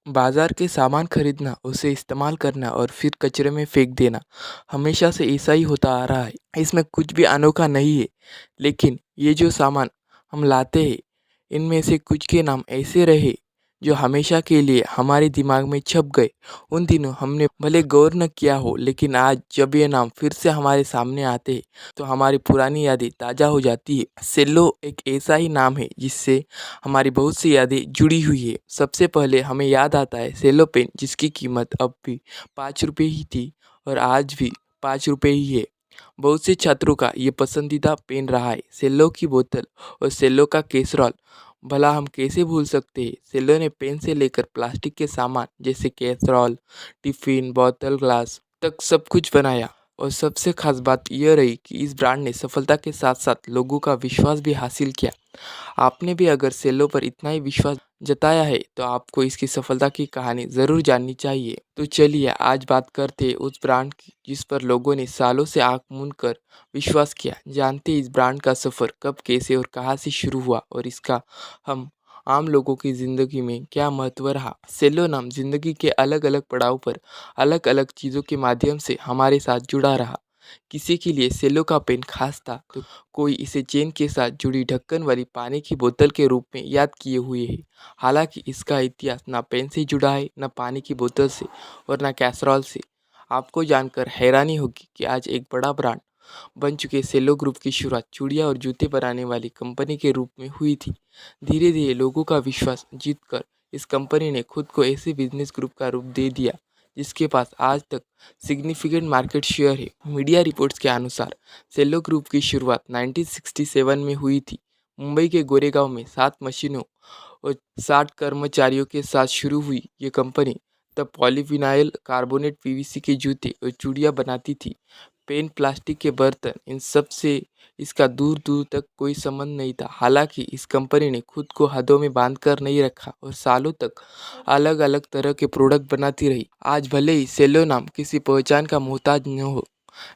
बाजार के सामान खरीदना, उसे इस्तेमाल करना और फिर कचरे में फेंक देना हमेशा से ऐसा ही होता आ रहा है। इसमें कुछ भी अनोखा नहीं है। लेकिन ये जो सामान हम लाते हैं, इनमें से कुछ के नाम ऐसे रहे जो हमेशा के लिए हमारे दिमाग में छप गए। उन दिनों हमने भले गौर न किया हो, लेकिन आज जब ये नाम फिर से हमारे सामने आते हैं तो हमारी पुरानी यादें ताज़ा हो जाती है। सेल्लो एक ऐसा ही नाम है जिससे हमारी बहुत सी यादें जुड़ी हुई है। सबसे पहले हमें याद आता है सेलो पेन, जिसकी कीमत अब भी 5 रुपये ही थी और आज भी 5 रुपये ही है। बहुत से छात्रों का ये पसंदीदा पेन रहा है। सेलो की बोतल और सेलो का कैसरोल, भला हम कैसे भूल सकते हैं। सेलो ने पेन से लेकर प्लास्टिक के सामान जैसे कैसरोल, टिफ़िन, बोतल, ग्लास तक सब कुछ बनाया। और सबसे खास बात यह रही कि इस ब्रांड ने सफलता के साथ साथ लोगों का विश्वास भी हासिल किया। आपने भी अगर सेलो पर इतना ही विश्वास जताया है तो आपको इसकी सफलता की कहानी ज़रूर जाननी चाहिए। तो चलिए आज बात करते हैं उस ब्रांड की जिस पर लोगों ने सालों से आंख मूंद कर विश्वास किया। जानते हैं इस ब्रांड का सफ़र कब, कैसे और कहाँ से शुरू हुआ और इसका हम आम लोगों की ज़िंदगी में क्या महत्व रहा। सेलो नाम ज़िंदगी के अलग अलग पड़ाव पर अलग अलग चीज़ों के माध्यम से हमारे साथ जुड़ा रहा। किसी के लिए सेलो का पेन खास था तो कोई इसे चेन के साथ जुड़ी ढक्कन वाली पानी की बोतल के रूप में याद किए हुए है। हालांकि इसका इतिहास ना पेन से जुड़ा है, न पानी की बोतल से और न कैसरोल से। आपको जानकर हैरानी होगी कि आज एक बड़ा ब्रांड बन चुके सेलो ग्रुप की शुरुआत चूड़ियाँ और जूते बनाने वाली कंपनी के रूप में हुई थी। धीरे धीरे लोगों का विश्वास जीतकर इस कंपनी ने खुद को ऐसे बिजनेस ग्रुप का रूप दे दिया जिसके पास आज तक सिग्निफिकेंट मार्केट शेयर है। मीडिया रिपोर्ट्स के अनुसार सेलो ग्रुप की शुरुआत 1967 में हुई थी। मुंबई के गोरेगांव में 7 मशीनों और 60 कर्मचारियों के साथ शुरू हुई ये कंपनी तब पॉलीविनाइल कार्बोनेट, पीवीसी के जूते और चूड़ियाँ बनाती थी। पेन, प्लास्टिक के बर्तन, इन सब से इसका दूर दूर तक कोई संबंध नहीं था। हालांकि इस कंपनी ने खुद को हदों में बांध कर नहीं रखा और सालों तक अलग अलग तरह के प्रोडक्ट बनाती रही। आज भले ही सेलो नाम किसी पहचान का मोहताज न हो,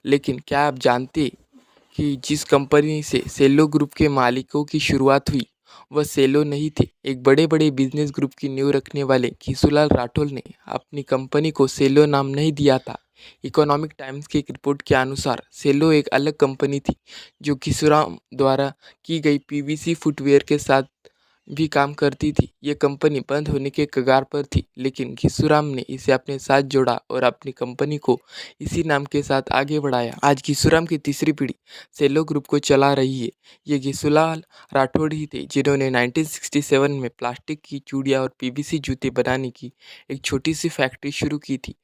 लेकिन क्या आप जानते कि जिस कंपनी से सेलो ग्रुप के मालिकों की शुरुआत हुई वह सेलो नहीं थे। एक बड़े बड़े बिजनेस ग्रुप की नींव रखने वाले घिसूलाल राठौर ने अपनी कंपनी को सेलो नाम नहीं दिया था। इकोनॉमिक टाइम्स की एक रिपोर्ट के अनुसार सेलो एक अलग कंपनी थी जो घिसूराम द्वारा की गई पीवीसी फुटवेयर के साथ भी काम करती थी। ये कंपनी बंद होने के कगार पर थी, लेकिन घिसूराम ने इसे अपने साथ जोड़ा और अपनी कंपनी को इसी नाम के साथ आगे बढ़ाया। आज घिसूराम की तीसरी पीढ़ी सेलो ग्रुप को चला रही है। ये घिसूलाल राठौड़ ही थे जिन्होंने 1967 में प्लास्टिक की चूड़ियाँ और पीवीसी जूते बनाने की एक छोटी सी फैक्ट्री शुरू की थी।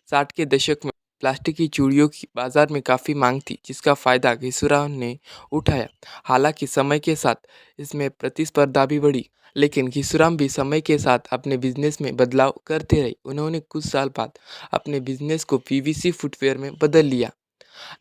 60 के दशक में प्लास्टिक की चूड़ियों की बाजार में काफ़ी मांग थी, जिसका फ़ायदा घिसूराम ने उठाया। हालांकि समय के साथ इसमें प्रतिस्पर्धा भी बढ़ी, लेकिन घिसूराम भी समय के साथ अपने बिजनेस में बदलाव करते रहे। उन्होंने कुछ साल बाद अपने बिजनेस को पीवीसी फुटवेयर में बदल लिया।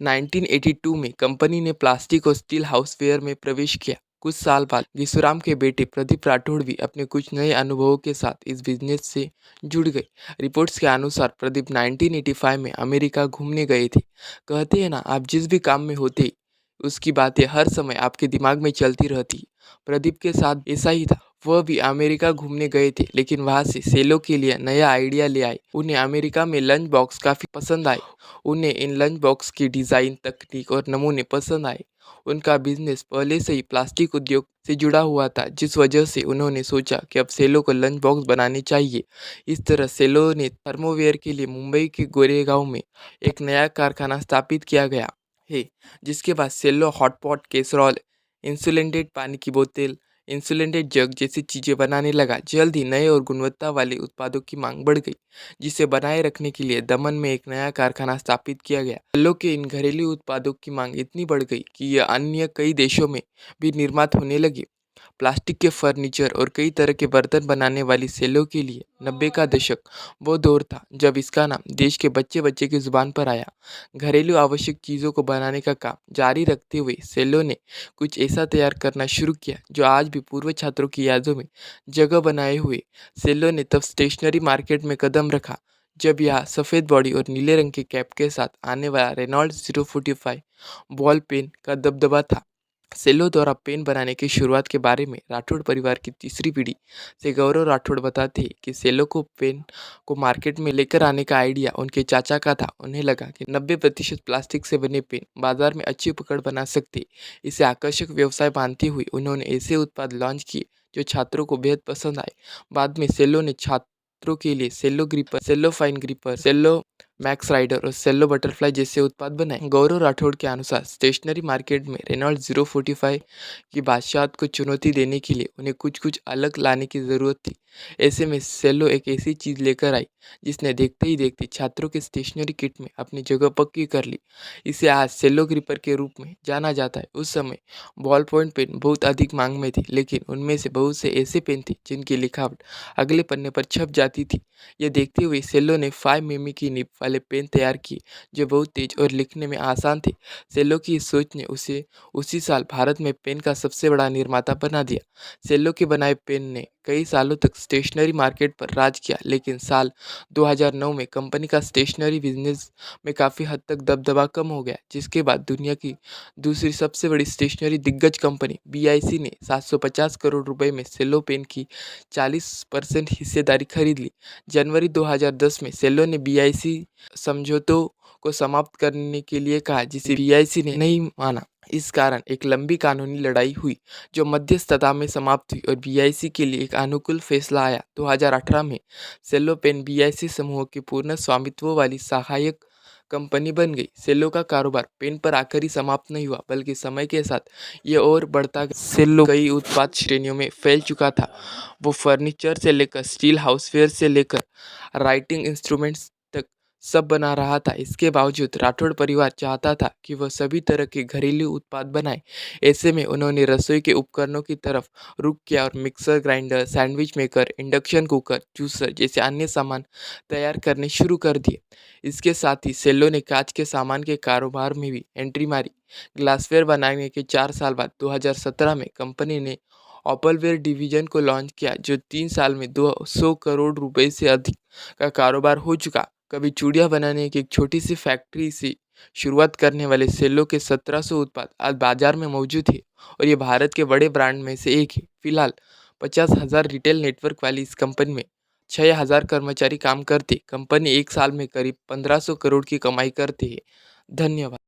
1982 में कंपनी ने प्लास्टिक और स्टील हाउसवेयर में प्रवेश किया। कुछ साल बाद घिसूराम के बेटे प्रदीप राठौड़ भी अपने कुछ नए अनुभवों के साथ इस बिजनेस से जुड़ गए। रिपोर्ट्स के अनुसार प्रदीप 1985 में अमेरिका घूमने गए थे। कहते हैं ना, आप जिस भी काम में होते उसकी बातें हर समय आपके दिमाग में चलती रहती। प्रदीप के साथ ऐसा ही था। वह भी अमेरिका घूमने गए थे, लेकिन वहाँ से सेलो के लिए नया आइडिया ले आए। उन्हें अमेरिका में लंच बॉक्स काफ़ी पसंद आए। उन्हें इन लंच बॉक्स की डिज़ाइन, तकनीक और नमूने पसंद आए। उनका बिजनेस पहले से ही प्लास्टिक उद्योग से जुड़ा हुआ था, जिस वजह से उन्होंने सोचा कि अब सेलो को लंच बॉक्स बनाने चाहिए। इस तरह सेलो ने थर्मोवेयर के लिए मुंबई के गोरेगांव में एक नया कारखाना स्थापित किया गया है, जिसके बाद सेलो हॉटपॉट, कैसरोल, इंसुलेटेड पानी की बोतल, इंसुलेटेड जग जैसी चीज़ें बनाने लगा। जल्द ही नए और गुणवत्ता वाले उत्पादों की मांग बढ़ गई, जिसे बनाए रखने के लिए दमन में एक नया कारखाना स्थापित किया गया। सेलो के इन घरेलू उत्पादों की मांग इतनी बढ़ गई कि यह अन्य कई देशों में भी निर्मित होने लगे। प्लास्टिक के फर्नीचर और कई तरह के बर्तन बनाने वाली सेलो के लिए 90 का दशक वो दौर था जब इसका नाम देश के बच्चे बच्चे की जुबान पर आया। घरेलू आवश्यक चीज़ों को बनाने का काम जारी रखते हुए सेलो ने कुछ ऐसा तैयार करना शुरू किया जो आज भी पूर्व छात्रों की यादों में जगह बनाए हुए। सेलो ने तब स्टेशनरी मार्केट में कदम रखा जब यह सफ़ेद बॉडी और नीले रंग के कैप के साथ आने वाला रेनॉल्ड्स 045 बॉल पेन का दबदबा था। सेल्लो द्वारा पेन बनाने की शुरुआत के बारे में राठौड़ परिवार की तीसरी पीढ़ी से गौरव राठौड़ बताते हैं कि सेल्लो को पेन को मार्केट में लेकर आने का आइडिया उनके चाचा का था। उन्हें लगा कि 90% प्लास्टिक से बने पेन बाजार में अच्छी पकड़ बना सकते। इसे आकर्षक व्यवसाय मानते हुए उन्होंने ऐसे उत्पाद लॉन्च किए जो छात्रों को बेहद पसंद आए। बाद में सेल्लो ने छात्रों के लिए सेल्लो ग्रिपर, सेल्लो फाइन ग्रिपर, सेल्लो मैक्स राइडर और सेल्लो बटरफ्लाई जैसे उत्पाद बनाए। गौरव राठौड़ के अनुसार स्टेशनरी मार्केट में रेनॉल्ट 045 की बादशाहत को चुनौती देने के लिए उन्हें कुछ कुछ अलग लाने की ज़रूरत थी। ऐसे में सेल्लो एक ऐसी चीज़ लेकर आई जिसने देखते ही देखते छात्रों के स्टेशनरी किट में अपनी जगह पक्की कर ली। इसे आज सेल्लो ग्रिपर के रूप में जाना जाता है। उस समय बॉल पॉइंट पेन बहुत अधिक मांग में थी, लेकिन उनमें से बहुत से ऐसे पेन थे जिनकी लिखावट अगले पन्ने पर छप जाती थी। यह देखते हुए सेल्लो ने 5 मिमी की निब वाले पेन तैयार किए जो बहुत तेज और लिखने में आसान थे। सेल्लो की इस सोच ने उसे उसी साल भारत में पेन का सबसे बड़ा निर्माता बना दिया। सेल्लो के बनाए पेन ने कई सालों तक स्टेशनरी मार्केट पर राज किया, लेकिन साल 2009 में कंपनी का स्टेशनरी बिजनेस में काफ़ी हद तक दबदबा कम हो गया, जिसके बाद दुनिया की दूसरी सबसे बड़ी स्टेशनरी दिग्गज कंपनी बीआईसी ने 750 करोड़ रुपए में सेल्लो पेन की 40% हिस्सेदारी खरीद ली। जनवरी 2010 में सेल्लो ने बीआईसी समझौतों को समाप्त करने के लिए कहा, जिसे बीआईसी ने नहीं माना। इस कारण एक लंबी कानूनी लड़ाई हुई जो मध्यस्थता में समाप्त हुई और बीआईसी के लिए एक अनुकूल फैसला आया। 2018 में सेल्लो पेन बीआईसी समूह की पूर्ण स्वामित्व वाली सहायक कंपनी बन गई। सेल्लो का कारोबार पेन पर आकर ही समाप्त नहीं हुआ, बल्कि समय के साथ ये और बढ़ता गया। सेल्लो कई उत्पाद श्रेणियों में फैल चुका था। वो फर्नीचर से लेकर स्टील हाउसवेयर से लेकर राइटिंग इंस्ट्रूमेंट्स तक सब बना रहा था। इसके बावजूद राठौड़ परिवार चाहता था कि वह सभी तरह के घरेलू उत्पाद बनाए। ऐसे में उन्होंने रसोई के उपकरणों की तरफ रुख किया और mixer grinder, sandwich maker, induction cooker, juicer जैसे अन्य सामान तैयार करने शुरू कर दिए। इसके साथ ही सेल्लो ने कांच के सामान के कारोबार में भी एंट्री मारी। ग्लासवेयर बनाने के 4 साल बाद 2017 में कंपनी ने ओपलवेयर डिवीजन को लॉन्च किया, जो 3 साल में 200 करोड़ रुपए से अधिक का कारोबार हो चुका। कभी चूड़ियाँ बनाने की एक छोटी सी फैक्ट्री से शुरुआत करने वाले सेल्लो के 1700 उत्पाद आज बाजार में मौजूद है और ये भारत के बड़े ब्रांड में से एक है। फिलहाल 50,000 रिटेल नेटवर्क वाली इस कंपनी में 6,000 कर्मचारी काम करते। कंपनी एक साल में करीब 1500 करोड़ की कमाई करती है। धन्यवाद।